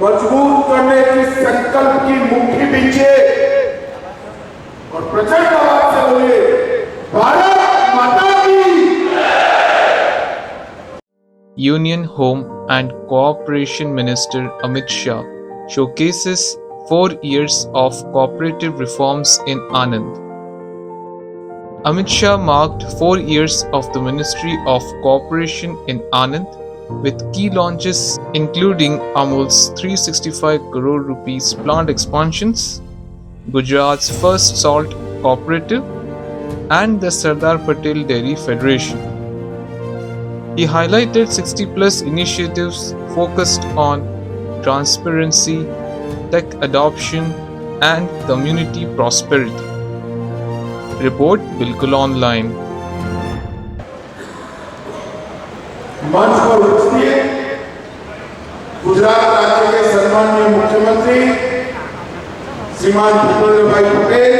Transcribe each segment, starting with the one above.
मजबूत करने की संकल्प की मुट्ठी बींचिए और प्रचंड आवाज से बोलिए, भारत माता की। Union Home and Cooperation Minister Amit Shah showcases 4 years of cooperative reforms in Anand. Amit Shah marked 4 years of the Ministry of Cooperation in Anand with key launches including Amul's 365 crore rupees plant expansions, Gujarat's first salt cooperative, and the Sardar Patel Dairy Federation. He highlighted 60 plus initiatives focused on transparency, tech adoption, and community prosperity. Report बिल्कुल online. मंच पर उपस्थित गुजरात राज्य के सम्माननीय मुख्यमंत्री श्रीमान भूपेंद्र भाई पटेल,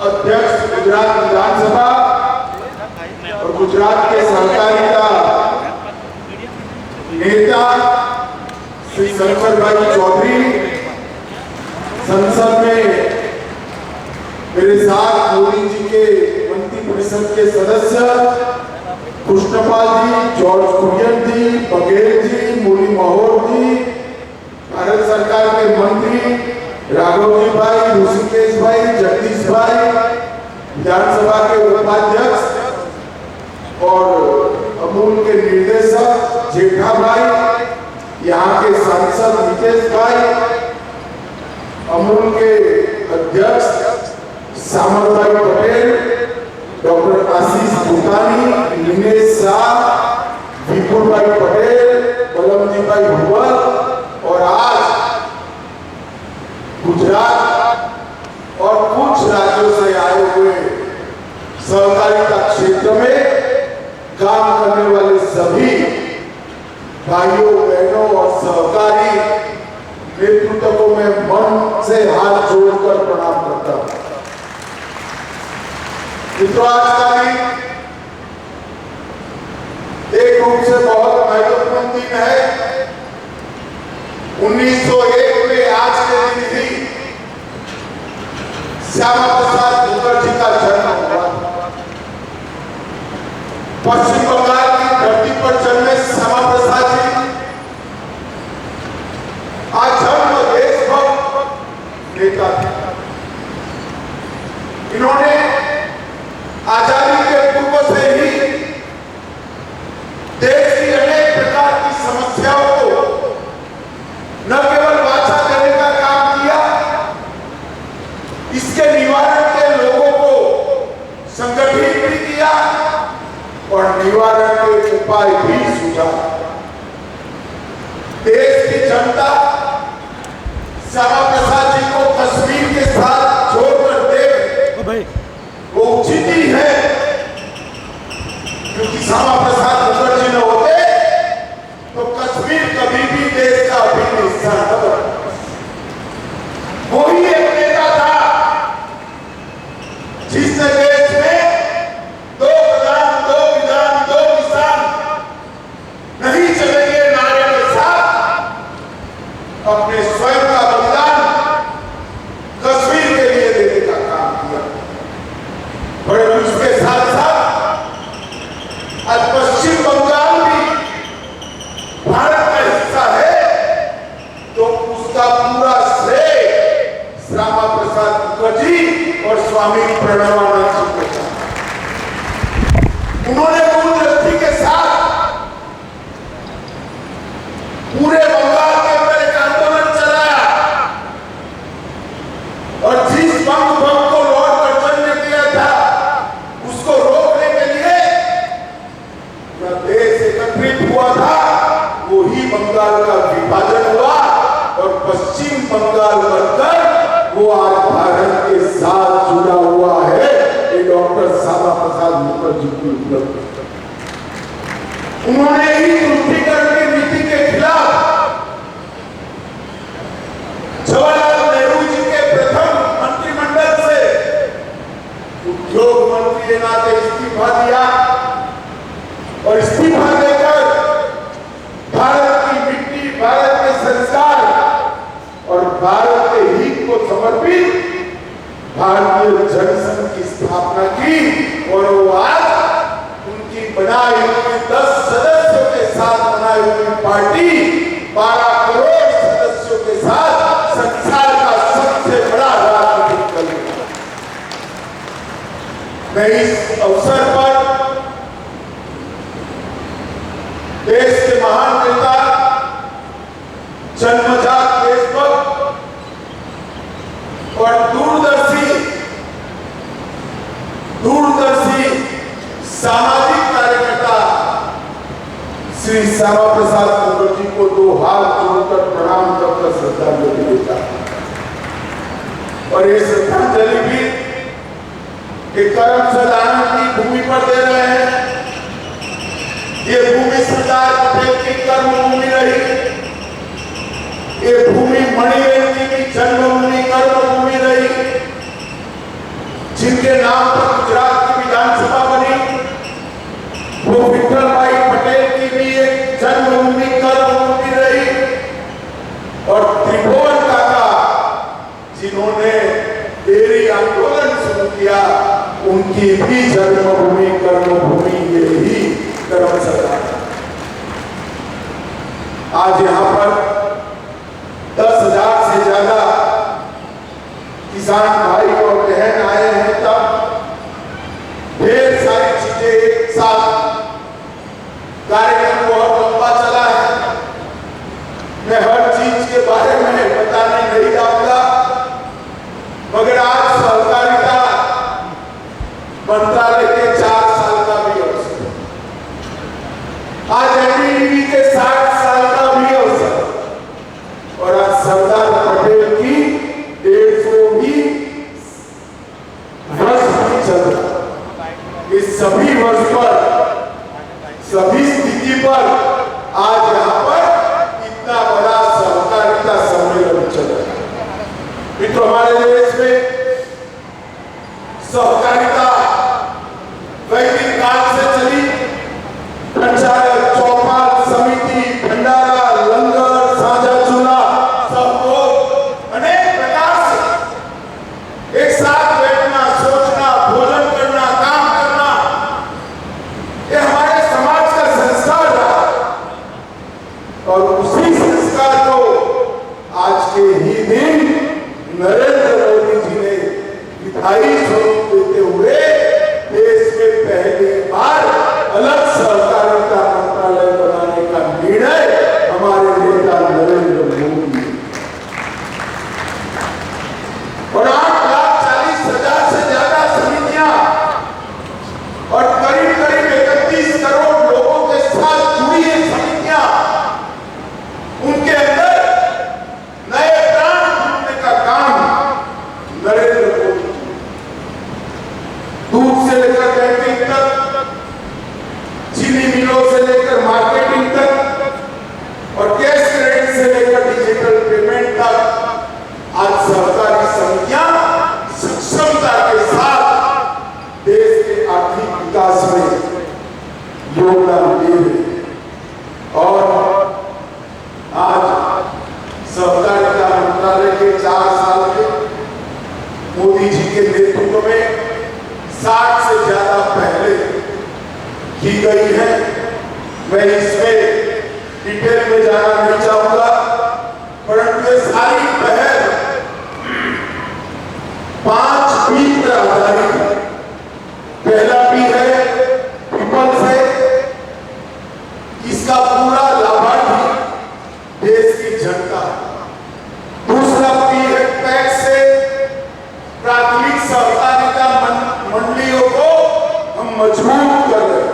अध्यक्ष गुजरात विधानसभा और गुजरात के सहकारिता नेता श्री शंकर भाई चौधरी, संसद में मेरे साथ मोदी जी के मंत्री परिषद के सदस्य कृष्णपाल जी, जॉर्ज कुरियन जी, बघेल जी, मुरली मनोहर जी, भारत सरकार के मंत्री राघव जी भाई, ऋषिकेश भाई, जगदीश भाई, विधानसभा के उपाध्यक्ष और अमूल के निर्देशक जेठा भाई, यहाँ के सांसद नितेश भाई, अमूल के अध्यक्ष सामर भाई पटेल, डॉक्टर आशीष भूटानी, दिनेश शाह, विपुल भाई पटेल, बलमजी भाई हुआ और आज गुजरात और कुछ राज्यों से आए हुए सहकारिता क्षेत्र में काम करने वाले सभी भाइयों बहनों और सहकारी नेतृत्व को मैं मन से हाथ जोड़कर प्रणाम करता हूं। मित्रों, आज का दिन एक रूप से बहुत महत्वपूर्ण दिन है। 1901 में आज के दिन ही श्यामा प्रसाद मुखर्जी का जन्म हुआ। पश्चिम बंगाल की धरती पर जन्मे श्यामा प्रसाद जी आज जन्म देशभक्त नेता थे। इन्होंने आजादी के पूर्व से ही देश की अनेक प्रकार की समस्याओं को न केवल वाचा देने का काम किया, इसके निवारण के लोगों को संगठित भी किया और निवारण के उपाय भी सुझा। देश की जनता श्यामा प्रसाद जी को कश्मीर के साथ जोड़कर दे वो उचित ही है, क्योंकि श्यामा प्रसाद मुखर्जी न होते तो कश्मीर कभी भी देश का अभिन्न हिस्सा न बनता। वही एक नेता था जिसने देश में 2 प्रधान, 2 विधान, 2 किसान नहीं चलेंगे नारे के साथ अपने स्वयं का बलिदान कश्मीर के लिए देने का काम किया। बड़े उसके साथ साथ आज पश्चिम बंगाल भी भारत का हिस्सा है, तो उसका पूरा श्रेय श्यामा प्रसाद मुखर्जी और स्वामी प्रणवानंद जी को था। उन्होंने दूरदृष्टि के साथ पूरे बंगाल के अंदर एक आंदोलन चलाया और जिस बंग को लॉर्ड कर्जन ने किया था उसको रोकने के लिए देश एकत्रित हुआ था। वही बंगाल का विभाजन हुआ और पश्चिम बंगाल बनकर वो आज भारत के साथ जुड़ा हुआ है। ये डॉक्टर श्यामा प्रसाद मुखर्जी की उपलब्धि। उन्होंने ही तुष्टीकरण की नीति के खिलाफ जवाहरलाल नेहरू जी के प्रथम मंत्रिमंडल से उद्योग मंत्री के नाते इस्तीफा दिया और इस्तीफा देकर भारत की मिट्टी, भारत के पार्टी 12 करोड़ सदस्यों के साथ संसार का सबसे बड़ा राजनीतिक दल है। मैं इस अवसर पर देश के महान नेता, जन्मजात देशभक्त और दूरदर्शी सामाजिक कार्यकर्ता श्री श्यामा प्रसाद मुखर्जी को 2 हाथ जोड़कर प्रणाम करकर श्रद्धांजलि देता और ये श्रद्धांजलि भी एक करमचंद आनंद की भूमि पर दे रहे हैं। ये भूमि सरदार पटेल की कर्मभूमि रही, ये भूमि मणिबेन जी की जन्मभूमि कर्मभूमि रही, जिनके नाम पर गुजरात की विधानसभा बनी, वो विठल भाई पटेल की भी एक जन्मभूमि कर्मभूमि रही, और त्रिभुवन काका जिन्होंने डेयरी आंदोलन शुरू किया, उनकी भी जन्मभूमि कर्मभूमि यही करमसद। आज यहाँ पर 10,000 से ज्यादा किसान भाई और बहन आए हैं, तब ढेर सारी चीजें एक साथ कार्यक्रम बहुत लंबा चला है। मैं हर चीज के बारे में बताने नहीं जाऊंगा, मगर आज सहकारिता मंत्रालय के 4 साल का भी अवसर, आज एनडीडीबी के 60 साल का भी अवसर, और आज सरदार पटेल की 150वीं वर्ष भी चल रहा। इस सभी वर्ष पर, सभी स्थिति पर आज यहाँ पर इतना बड़ा सहकारिता सम्मेलन चल रहा है। मित्रों, हमारे देश में सहकारिता वैदिक काल से चली। पंचायत, चौपाल, समिति, भंडारा, लंगर, साझा चूल्हा, सब अनेक प्रकार से एक साथ बैठना, सोचना, भोजन करना, काम करना, ये हमारे समाज का संस्कार रहा, और उसी संस्कार को आज के ही दिन नरेंद्र मोदी जी ने विधायी स्वरूप देते हुए देश में पहली बार अलग सहकारिता मंत्रालय बनाने का निर्णय हमारे नेता नरेंद्र मोदी, और 8,40,000 से ज्यादा समितियां और करीब करीब 31 करोड़ लोगों के साथ जुड़ी ये समितियां, उनके अंदर नए प्राण फूंकने का काम नरेंद्र मोदी, दूध से लेकर बैंकिंग तक, चीनी मिलों से लेकर मार्केटिंग तक, और कैश क्रेडिट से लेकर डिजिटल पेमेंट तक, आज सहकारी समितियां सक्षमता के साथ देश के आर्थिक विकास में योगदान दे रही है। और आज सहकारिता मंत्रालय के 4 साल के मोदी जी के नेतृत्व में 60 से ज्यादा पहले की गई है। मैं इसमें डिटेल में जाना नहीं चाहूंगा, परंतु ये सारी पहल 5 P पर आधारित है। पहला P है पीपल से, इसका पूरा लाभार्थी देश की जनता। दूसरा P है पैक्स से, प्राथमिक सहकारिता मंडलियों को हम मजबूत कर रहे हैं।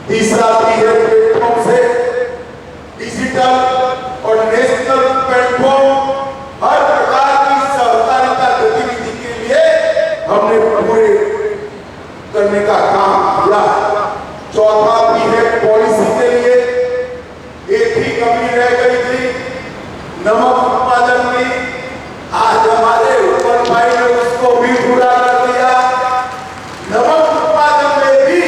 तीसरा P है प्लेटफॉर्म से, डिजिटल और नेशनल प्लेटफॉर्म, हर प्रकार की सहकारिता गतिविधि के लिए हमने पूरे करने का काम किया। चौथा P है पॉलिसी के लिए। एक ही कमी रह गई थी, नमक उत्पादन की। आज हमारे ऊपर भाई ने उसको भी पूरा कर दिया। नमक उत्पादन में भी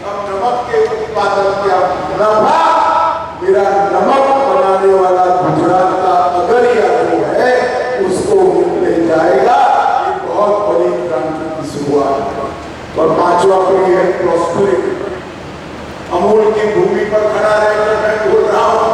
अब नमक के उत्पादन का मुनाफा मेरा नमक बनाने वाला गुजरात का अगरिया जो है उसको मिलने जाएगा। ये बहुत बड़ी क्रांति की शुरुआत है। और 5वां P है प्रॉस्पेरिटी। अमूल की भूमि पर खड़ा रहकर मैं बोल रहा हूं,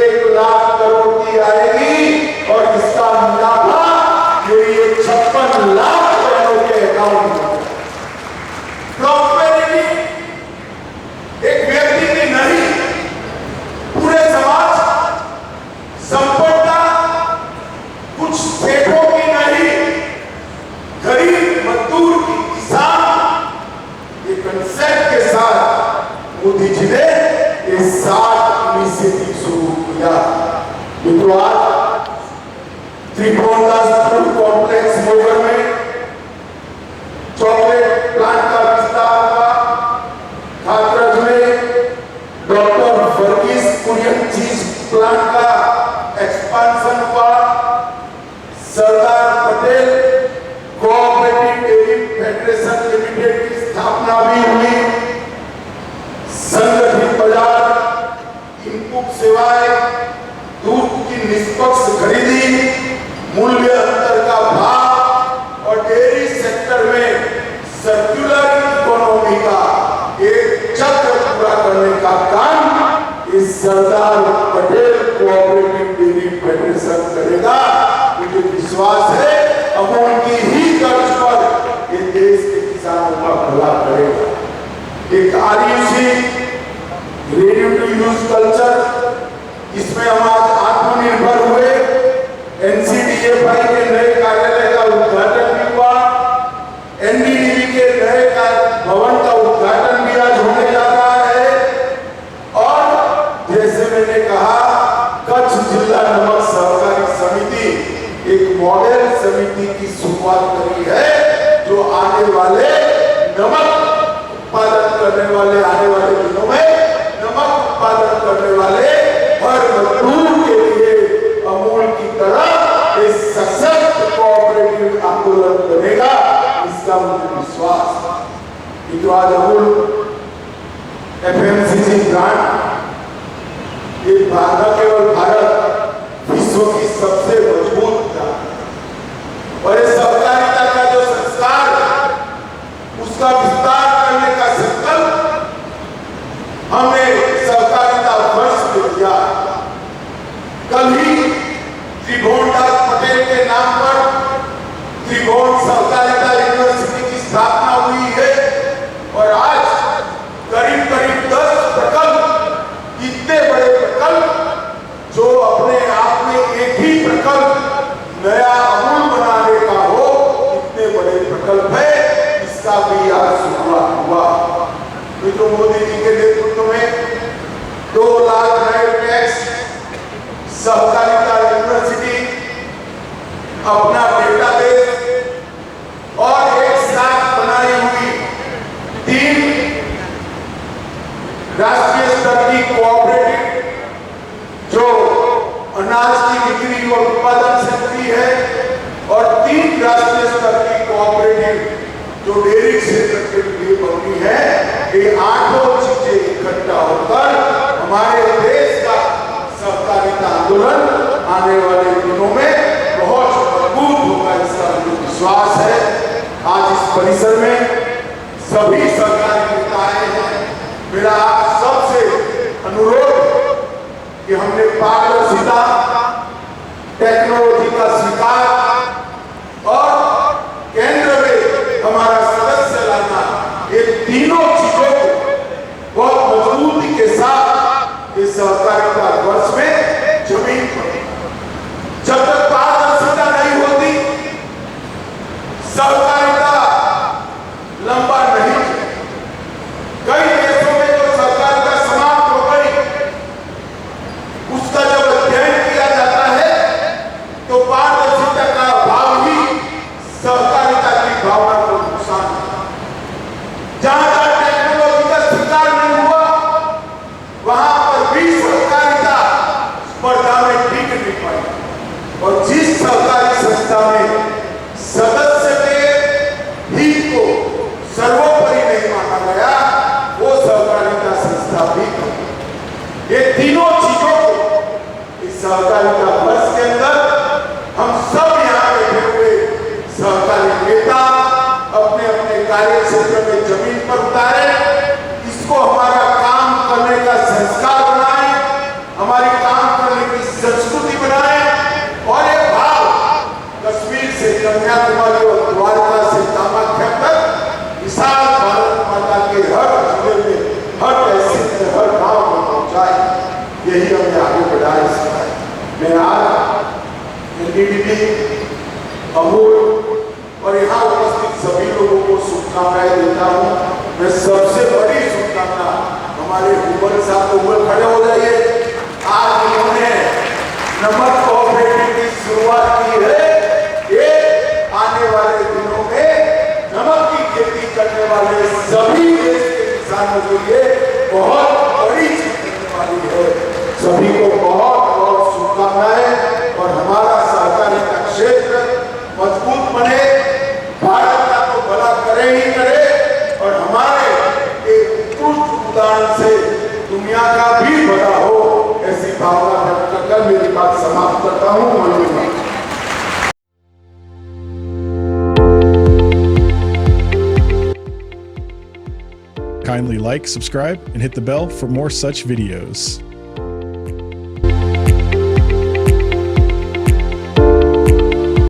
1 लाख करोड़ की आएगी और इसका मुनाफा ये 56 लाख करोड़ के अकाउंट में। प्रॉस्पेरिटी एक व्यक्ति की नहीं, पूरे समाज, संपन्नता कुछ सेठों की नहीं, गरीब मजदूर की, किसान, ये कंसेप्ट के साथ मोदी जी ने ये 60 इनिशिएटिव शुरू किया। मित्रों, आज त्रिभुवनदास फूड कॉम्प्लेक्स मोगर में चॉकलेट प्लांट का विस्तार हुआ, हाथरस में डॉक्टर वर्गीस कुरियन चीज प्लांट का एक्सपांशन हुआ, Sardar Patel cooperative dairy federation limited की स्थापना भी हुई, संगठित बाजार, इनपुट सेवाएं, दूध की निष्पक्ष खरीदी, मूल्य अंतर का भाव और डेयरी सेक्टर में सर्कुलर इकोनॉमी का एक चक्र पूरा करने का काम इस सरदार पटेल कोऑपरेटिव डेयरी फेडरेशन करेगा। मुझे विश्वास है अमूल की ही तर्ज पर ये देश के किसानों का भला करेगा। एक आरयूसी रेडी टू यूज कल्चर, इसमें हम आज आत्मनिर्भर हुए। एनसीडीएफआई के नए कार्यालय का उद्घाटन भी हुआ, एनडीडीबी के नए भवन का उद्घाटन भी आज होने जा रहा है। और जैसे मैंने कहा, कच्छ जिला नमक सहकारी समिति एक मॉडल समिति की शुरुआत करी है, जो आने वाले नमक उत्पादन करने वाले, आने वाले दिनों में नमक उत्पादन करने वाले हर मजदूर के लिए अमूल की तरह एक सशक्त कोऑपरेटिव आंदोलन बनेगा, इसका मुझे विश्वास। आज अमूल एफएमसीजी ब्रांड ये न केवल भारत, विश्व की सबसे मजबूत ब्रांड, और इस सहकारिता का जो संस्कार, उसका विस्तार करने का संकल्प हमने सहकारिता वर्ष में किया। कल ही त्रिभुवनदास पटेल के नाम पर त्रिभुवन सहकारिता यूनिवर्सिटी की स्थापना हुई है और आज करीब करीब 10 प्रकल्प, इतने बड़े प्रकल्प जो अपने आप में एक ही प्रकल्प नया अमूल बनाने का हो, इतने बड़े प्रकल्प है, इसका भी आज शुरुआत हुआ। तो मोदी जी के नेतृत्व में 2 लाख नए टैक्स, सहकारिता यूनिवर्सिटी, अपना डेटाबेस और एक साथ बनाई हुई 3 राष्ट्रीय स्तर की कोऑपरेटिव जो अनाज की बिक्री और उत्पादन से जुड़ी है, और 3 राष्ट्रीय स्तर की कोऑपरेटिव जो डेयरी क्षेत्र के लिए बनती है। ये 8 चीजें इकट्ठा होकर हमारे देश का सहकारिता आंदोलन आने वाले दिनों में बहुत मजबूत होगा, इसका मुझे विश्वास है। आज इस परिसर में सभी सरकारी नेता आए हैं। मेरा आप सबसे अनुरोध कि हमने पारदर्शिता, टेक्नोलॉजी का स्वीकार और केंद्र में हमारा सदस्य लाना, ये तीनों चीजों को बहुत मजबूती के साथ इस सहकारिता वर्ष में जमीन पर, जब तक पारदर्शिता नहीं होती, सहकारिता लंबा नहीं चलेगी। कई देशों में जो सहकारिता समाप्त हो गई, उसका जब अध्ययन किया जाता है तो पारदर्शिता का अभाव ही सहकारिता की भावना को नुकसान है। जहां जहां टेक्नोलॉजी का स्वीकार नहीं हुआ, वहां पर भी सहकारिता स्पर्धा में टिक नहीं पाई, और जिस सहकारी संस्था में सदस्य के हित को सर्वोपरि नहीं माना गया, वो सहकारिता संस्था भी कम। ये तीनों चीजों को इस सहकारिता वर्ष के अंदर हम सब यहाँ बैठे हुए सहकारी नेता अपने अपने कार्य क्षेत्र में जमीन पर उतारे, इसको हमारा काम करने का संस्कार बनाए, हमारी काम करने दीदी, अमूल और यहाँ उपस्थित सभी लोगों को शुभकामनाएं देता हूँ। मैं सबसे बड़ी शुभकामना हमारे उमर साहब को, उमर खड़े हो जाइए। आज उन्होंने नमक कोऑपरेटिव की शुरुआत की है। ये आने वाले दिनों में नमक की खेती करने वाले सभी देश के किसानों के लिए बहुत बड़ी चीज करने वाली है। सभी को बहुत बहुत शुभकामनाएं और हमारा सहकारिता क्षेत्र मजबूत बने, भारत का तो भला करे ही करे और हमारे एक उत्कृष्ट उदाहरण से दुनिया का भी भला हो, ऐसी भावना व्यक्त कर मेरी बात समाप्त करता हूँ। धन्यवाद। Kindly like, subscribe, and hit the bell for more such videos.